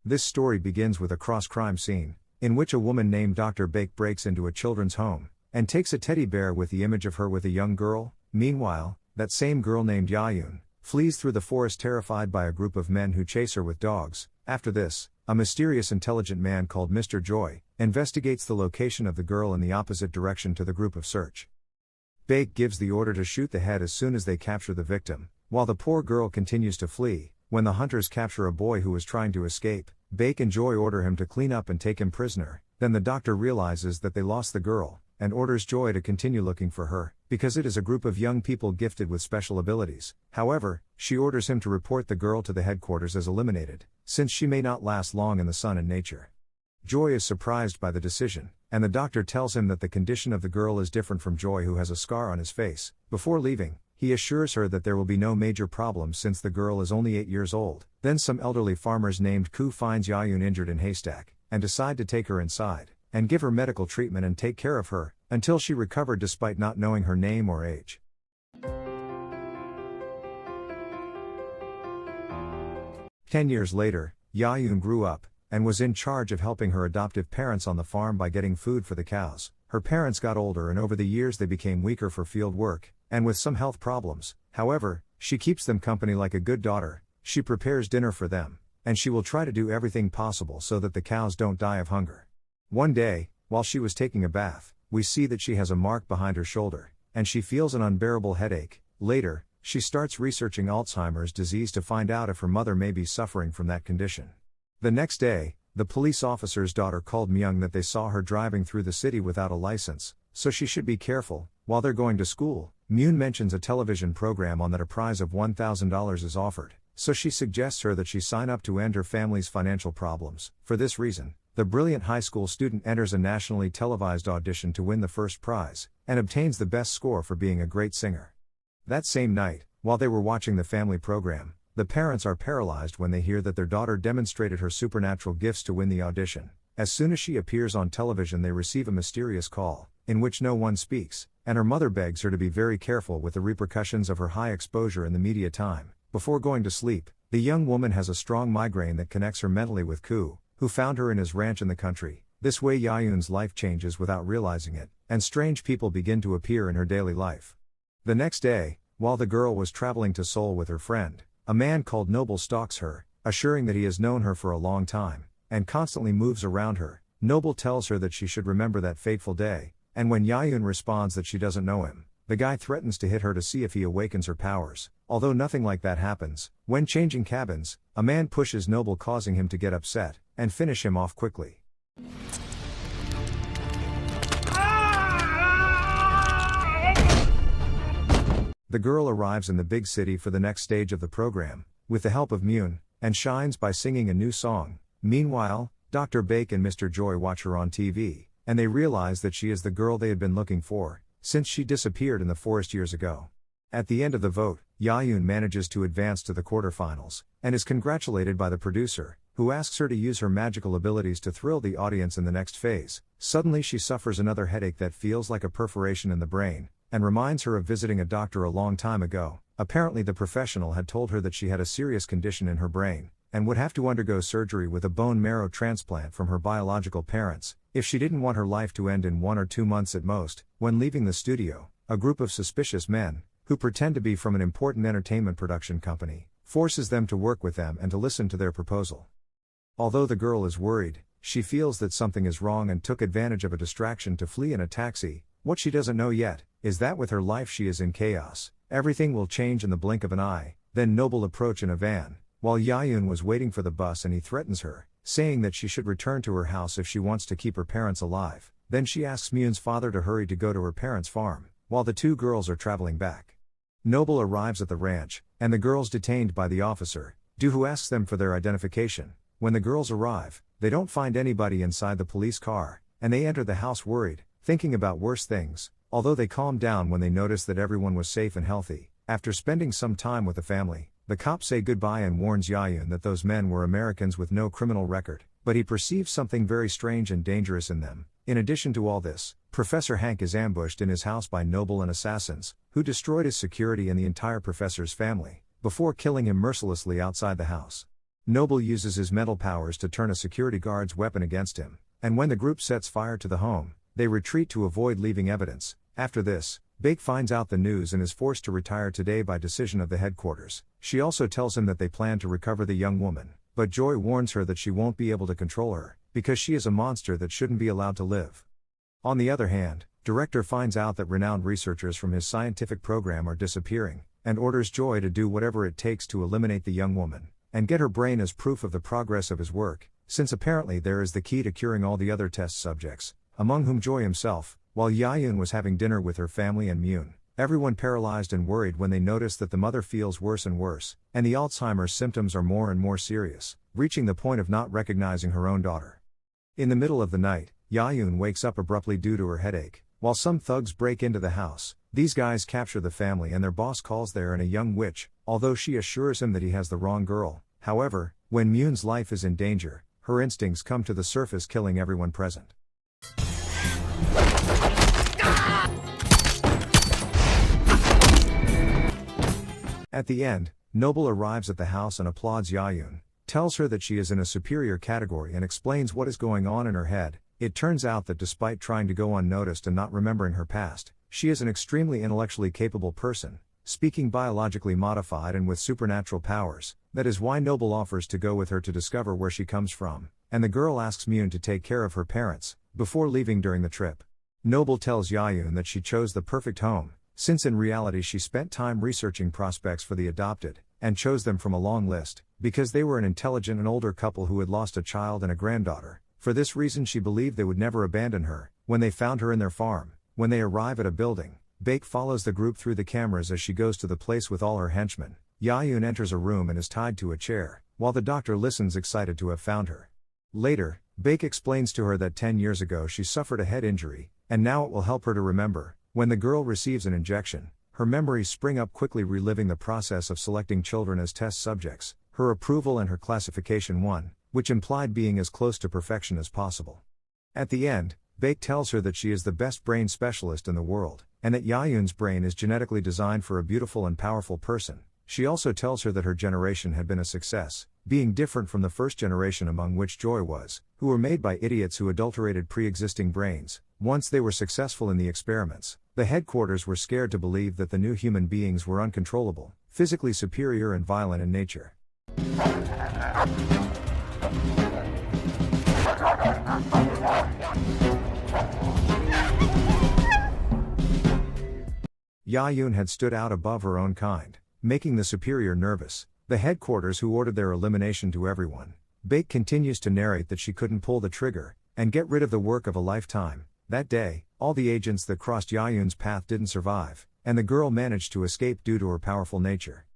This story begins with a cross-crime scene, in which a woman named Dr. Bake breaks into a children's home, and takes a teddy bear with the image of her with a young girl. Meanwhile, that same girl named Yayun flees through the forest terrified by a group of men who chase her with dogs. After this, a mysterious intelligent man called Mr. Joy investigates the location of the girl in the opposite direction to the group of search. Bake gives the order to shoot the head as soon as they capture the victim, while the poor girl continues to flee. When the hunters capture a boy who was trying to escape, Bake and Joy order him to clean up and take him prisoner. Then the doctor realizes that they lost the girl, and orders Joy to continue looking for her, because it is a group of young people gifted with special abilities. However, she orders him to report the girl to the headquarters as eliminated, since she may not last long in the sun and nature. Joy is surprised by the decision, and the doctor tells him that the condition of the girl is different from Joy, who has a scar on his face. Before leaving, he assures her that there will be no major problems since the girl is only 8 years old. Then some elderly farmers named Ku finds Yayun injured in haystack, and decide to take her inside, and give her medical treatment and take care of her, until she recovered despite not knowing her name or age. 10 years later, Yayun grew up, and was in charge of helping her adoptive parents on the farm by getting food for the cows. Her parents got older and over the years they became weaker for field work, and with some health problems. However, she keeps them company like a good daughter. She prepares dinner for them, and she will try to do everything possible so that the cows don't die of hunger. One day, while she was taking a bath, we see that she has a mark behind her shoulder, and she feels an unbearable headache. Later, she starts researching Alzheimer's disease to find out if her mother may be suffering from that condition. The next day, the police officer's daughter called Myung that they saw her driving through the city without a license, so she should be careful. While they're going to school, Myun mentions a television program on that a prize of $1,000 is offered, so she suggests her that she sign up to end her family's financial problems. For this reason, the brilliant high school student enters a nationally televised audition to win the first prize, and obtains the best score for being a great singer. That same night, while they were watching the family program, the parents are paralyzed when they hear that their daughter demonstrated her supernatural gifts to win the audition. As soon as she appears on television, they receive a mysterious call, in which no one speaks, and her mother begs her to be very careful with the repercussions of her high exposure in the media time. Before going to sleep, the young woman has a strong migraine that connects her mentally with Ku, who found her in his ranch in the country. This way Yayun's life changes without realizing it, and strange people begin to appear in her daily life. The next day, while the girl was traveling to Seoul with her friend, a man called Noble stalks her, assuring that he has known her for a long time, and constantly moves around her. Noble tells her that she should remember that fateful day, and when Yayun responds that she doesn't know him, the guy threatens to hit her to see if he awakens her powers. Although nothing like that happens, when changing cabins, a man pushes Noble, causing him to get upset, and finish him off quickly. The girl arrives in the big city for the next stage of the program, with the help of Myun, and shines by singing a new song. Meanwhile, Dr. Bake and Mr. Joy watch her on TV, and they realize that she is the girl they had been looking for, since she disappeared in the forest years ago. At the end of the vote, Yayun manages to advance to the quarterfinals, and is congratulated by the producer, who asks her to use her magical abilities to thrill the audience in the next phase. Suddenly she suffers another headache that feels like a perforation in the brain, and reminds her of visiting a doctor a long time ago. Apparently the professional had told her that she had a serious condition in her brain, and would have to undergo surgery with a bone marrow transplant from her biological parents, if she didn't want her life to end in 1 or 2 months at most. When leaving the studio, a group of suspicious men, who pretend to be from an important entertainment production company, forces them to work with them and to listen to their proposal. Although the girl is worried, she feels that something is wrong and took advantage of a distraction to flee in a taxi. What she doesn't know yet, is that with her life she is in chaos. Everything will change in the blink of an eye. Then Noble approach in a van, while Yayun was waiting for the bus, and he threatens her, saying that she should return to her house if she wants to keep her parents alive. Then she asks Myun's father to hurry to go to her parents' farm, while the two girls are traveling back. Noble arrives at the ranch, and the girls detained by the officer, who asks them for their identification. When the girls arrive, they don't find anybody inside the police car, and they enter the house worried, thinking about worse things, although they calm down when they notice that everyone was safe and healthy. After spending some time with the family, the cops say goodbye and warns Yayun that those men were Americans with no criminal record, but he perceives something very strange and dangerous in them. In addition to all this, Professor Hank is ambushed in his house by Noble and assassins, who destroyed his security and the entire professor's family, before killing him mercilessly outside the house. Noble uses his mental powers to turn a security guard's weapon against him, and when the group sets fire to the home, they retreat to avoid leaving evidence. After this, Bake finds out the news and is forced to retire today by decision of the headquarters. She also tells him that they plan to recover the young woman, but Joy warns her that she won't be able to control her, because she is a monster that shouldn't be allowed to live. On the other hand, Director finds out that renowned researchers from his scientific program are disappearing, and orders Joy to do whatever it takes to eliminate the young woman, and get her brain as proof of the progress of his work, since apparently there is the key to curing all the other test subjects, among whom Joy himself. While Yayun was having dinner with her family and Myun, everyone paralyzed and worried when they notice that the mother feels worse and worse, and the Alzheimer's symptoms are more and more serious, reaching the point of not recognizing her own daughter. In the middle of the night, Yayun wakes up abruptly due to her headache, while some thugs break into the house. These guys capture the family and their boss calls there in a young witch, although she assures him that he has the wrong girl. However, when Myun's life is in danger, her instincts come to the surface, killing everyone present. At the end, Noble arrives at the house and applauds Yayun, tells her that she is in a superior category and explains what is going on in her head. It turns out that despite trying to go unnoticed and not remembering her past, she is an extremely intellectually capable person, speaking biologically modified and with supernatural powers. That is why Noble offers to go with her to discover where she comes from, and the girl asks Myun to take care of her parents, before leaving during the trip. Noble tells Yayun that she chose the perfect home, since in reality she spent time researching prospects for the adopted, and chose them from a long list, because they were an intelligent and older couple who had lost a child and a granddaughter. For this reason she believed they would never abandon her. When they found her in their farm, when they arrive at a building, Bake follows the group through the cameras as she goes to the place with all her henchmen. Yayun enters a room and is tied to a chair, while the doctor listens excited to have found her. Later, Bake explains to her that 10 years ago she suffered a head injury, and now it will help her to remember. When the girl receives an injection, her memories spring up quickly, reliving the process of selecting children as test subjects, her approval and her classification 1, which implied being as close to perfection as possible. At the end, Bake tells her that she is the best brain specialist in the world, and that Yayun's brain is genetically designed for a beautiful and powerful person. She also tells her that her generation had been a success, being different from the first generation among which Joy was, who were made by idiots who adulterated pre-existing brains. Once they were successful in the experiments, the headquarters were scared to believe that the new human beings were uncontrollable, physically superior and violent in nature. Yayun had stood out above her own kind, making the superior nervous, the headquarters who ordered their elimination to everyone. Bake continues to narrate that she couldn't pull the trigger, and get rid of the work of a lifetime. That day, all the agents that crossed Yayun's path didn't survive, and the girl managed to escape due to her powerful nature.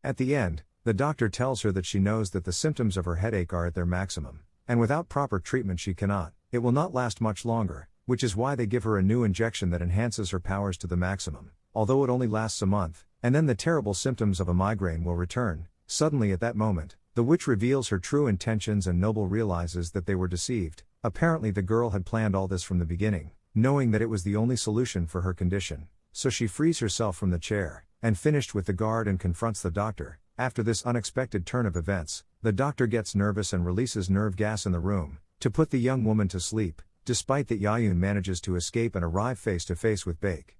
At the end, the doctor tells her that she knows that the symptoms of her headache are at their maximum, and without proper treatment it will not last much longer, which is why they give her a new injection that enhances her powers to the maximum, although it only lasts a month, and then the terrible symptoms of a migraine will return. Suddenly at that moment, the witch reveals her true intentions and Noble realizes that they were deceived. Apparently the girl had planned all this from the beginning, knowing that it was the only solution for her condition, so she frees herself from the chair, and finished with the guard and confronts the doctor. After this unexpected turn of events, the doctor gets nervous and releases nerve gas in the room, to put the young woman to sleep, despite that Yayun manages to escape and arrive face to face with Bake.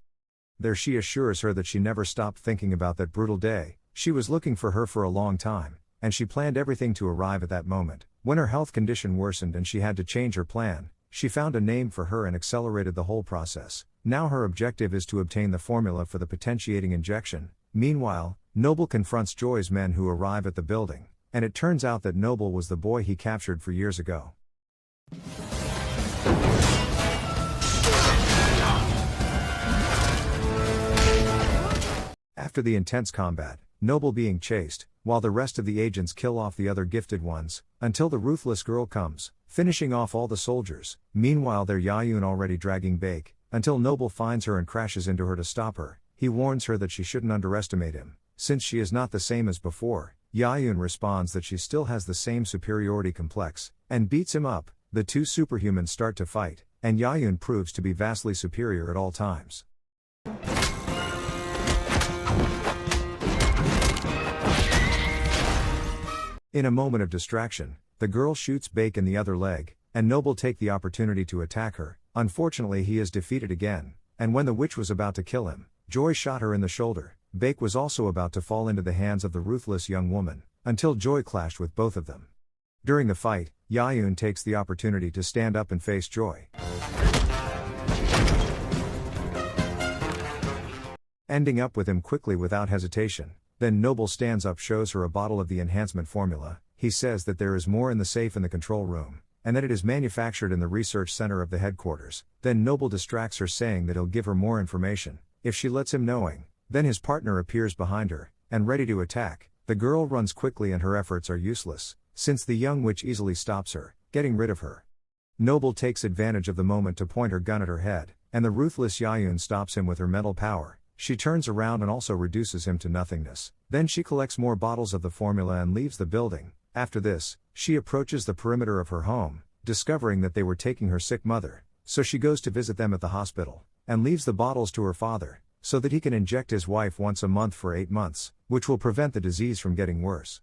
There she assures her that she never stopped thinking about that brutal day. She was looking for her for a long time, and she planned everything to arrive at that moment. When her health condition worsened and she had to change her plan, she found a name for her and accelerated the whole process. Now her objective is to obtain the formula for the potentiating injection. Meanwhile, Noble confronts Joy's men who arrive at the building, and it turns out that Noble was the boy he captured 4 years ago. After the intense combat, Noble being chased, while the rest of the agents kill off the other gifted ones, until the ruthless girl comes, finishing off all the soldiers. Meanwhile there's Yayun already dragging Bake, until Noble finds her and crashes into her to stop her. He warns her that she shouldn't underestimate him, since she is not the same as before. Yayun responds that she still has the same superiority complex, and beats him up. The two superhumans start to fight, and Yayun proves to be vastly superior at all times. In a moment of distraction, the girl shoots Bake in the other leg, and Noble take the opportunity to attack her. Unfortunately, he is defeated again, and when the witch was about to kill him, Joy shot her in the shoulder. Bake was also about to fall into the hands of the ruthless young woman, until Joy clashed with both of them. During the fight, Yahyun takes the opportunity to stand up and face Joy, ending up with him quickly without hesitation. Then Noble stands up, shows her a bottle of the enhancement formula. He says that there is more in the safe in the control room, and that it is manufactured in the research center of the headquarters. Then Noble distracts her, saying that he'll give her more information if she lets him knowing. Then his partner appears behind her, and ready to attack. The girl runs quickly and her efforts are useless, since the young witch easily stops her, getting rid of her. Noble takes advantage of the moment to point her gun at her head, and the ruthless Yahyun stops him with her mental power. She turns around and also reduces him to nothingness. Then she collects more bottles of the formula and leaves the building. After this, she approaches the perimeter of her home, discovering that they were taking her sick mother, so she goes to visit them at the hospital, and leaves the bottles to her father, so that he can inject his wife once a month for 8 months, which will prevent the disease from getting worse.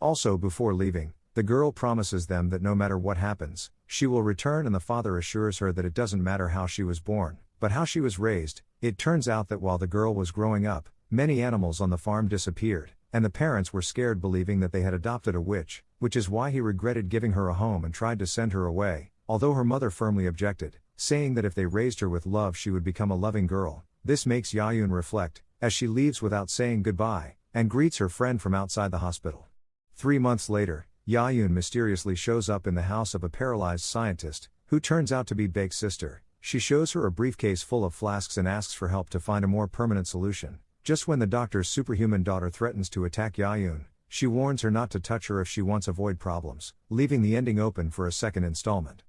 Also, before leaving, the girl promises them that no matter what happens, she will return, and the father assures her that it doesn't matter how she was born, but how she was raised. It turns out that while the girl was growing up, many animals on the farm disappeared, and the parents were scared, believing that they had adopted a witch, which is why he regretted giving her a home and tried to send her away, although her mother firmly objected, saying that if they raised her with love she would become a loving girl. This makes Yahyun reflect, as she leaves without saying goodbye, and greets her friend from outside the hospital. 3 months later, Yahyun mysteriously shows up in the house of a paralyzed scientist, who turns out to be Bake's sister. She shows her a briefcase full of flasks and asks for help to find a more permanent solution. Just when the doctor's superhuman daughter threatens to attack Yahyun, she warns her not to touch her if she wants to avoid problems, leaving the ending open for a second installment.